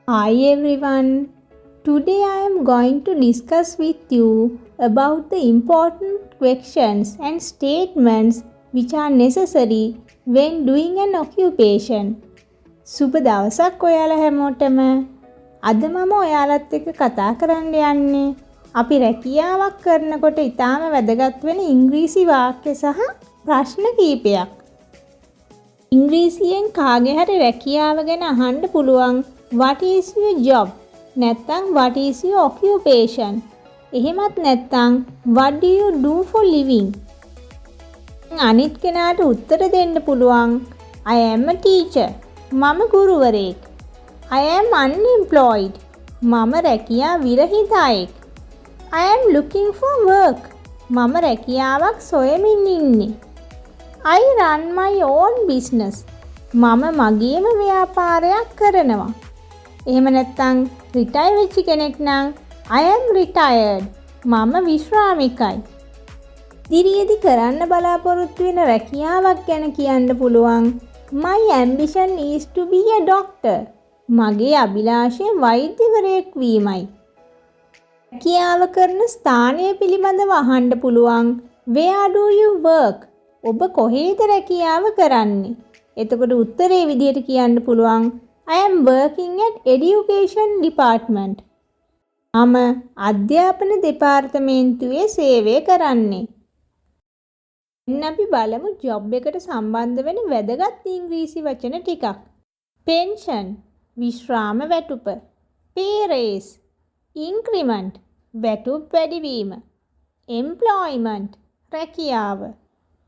Hi everyone. Today I am going to discuss with you about the important questions and statements which are necessary when doing an occupation. සුබ දවසක් ඔයාලා හැමෝටම. අද මම ඔයාලත් එක්ක කතා කරන්න යන්නේ අපි රැකියාවක් කරනකොට ඉතාම වැදගත් වෙන ඉංග්‍රීසි වාක්‍ය සහ ප්‍රශ්න කිහිපයක්. ඉංග්‍රීසියෙන් කාගේ හරි රැකියාව ගැන අහන්න පුළුවන් what is your job? නැත්නම් what is your occupation? එහෙමත් නැත්නම් what do you do for living? අනිත් කෙනාට උත්තර දෙන්න පුළුවන් I am a teacher. මම ගුරුවරයෙක්. I am unemployed. මම රැකියා විරහිතයෙක්. I am looking for work. මම රැකියාවක් සොයමින් ඉන්නේ. I run my own business. මම මගේම ව්‍යාපාරයක් කරනවා. එහෙම නැත්නම් රිටයර් වෙච්ච කෙනෙක් නම් I am retired. මම විශ්‍රාමිකයි. ඉදිරියේදී කරන්න බලාපොරොත්තු වෙන රැකියාවක් ගැන කියන්න පුළුවන් My ambition is to be a doctor. මගේ අභිලාෂය වෛද්‍යවරයෙක් වීමයි. රැකියාව කරන ස්ථානය පිළිබඳව අහන්න පුළුවන් Where do you work? ඔබ කොහේද රැකියාව කරන්නේ? එතකොට උත්තරේ විදිහට කියන්න පුළුවන් I am working at education department. මම අධ්‍යාපන දෙපාර්තමේන්තුවේ සේවය කරන්නේ. දැන් අපි බලමු ජොබ් එකට සම්බන්ධ වෙන වැදගත් ඉංග්‍රීසි වචන ටිකක්. pension විශ්‍රාම වැටුප, pay raise increment වැටුප් වැඩිවීම, employment රැකියාව,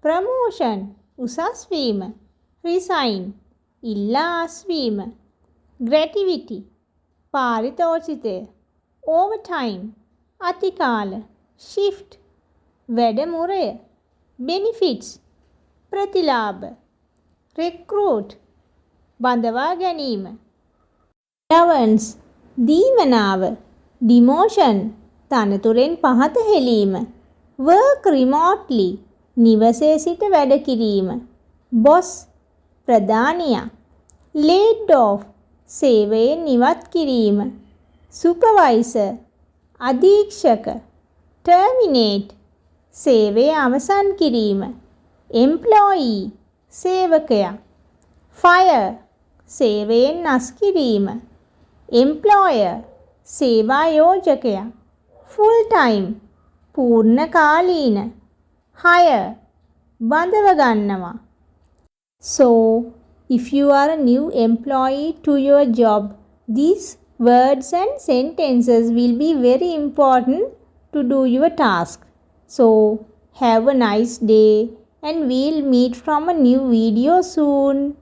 promotion උසස් වීම, resign ඉල්ලා අස්වීම, gratuity පාරිතෝෂිතය, overtime අතිකාල, shift වැඩමුරය, benefits ප්‍රතිලාභ, recruit බඳවා ගැනීම, allowance දීවනාව, demotion තනතුරෙන් පහත හෙලීම, work remotely නිවසේ සිට වැඩ කිරීම, boss ප්‍රධානියා, laid off සේවයෙන් ඉවත් කිරීම, supervisor අධීක්ෂක, terminate සේවය අවසන් කිරීම, employee සේවකයා, fire සේවයෙන් නැස් කිරීම, employer සේවා යෝජකයා, full time පූර්ණ කාලීන, hire බඳව ගන්නවා. So, if you are a new employee to your job, these words and sentences will be very important to do your task. So, have a nice day and we'll meet from a new video soon.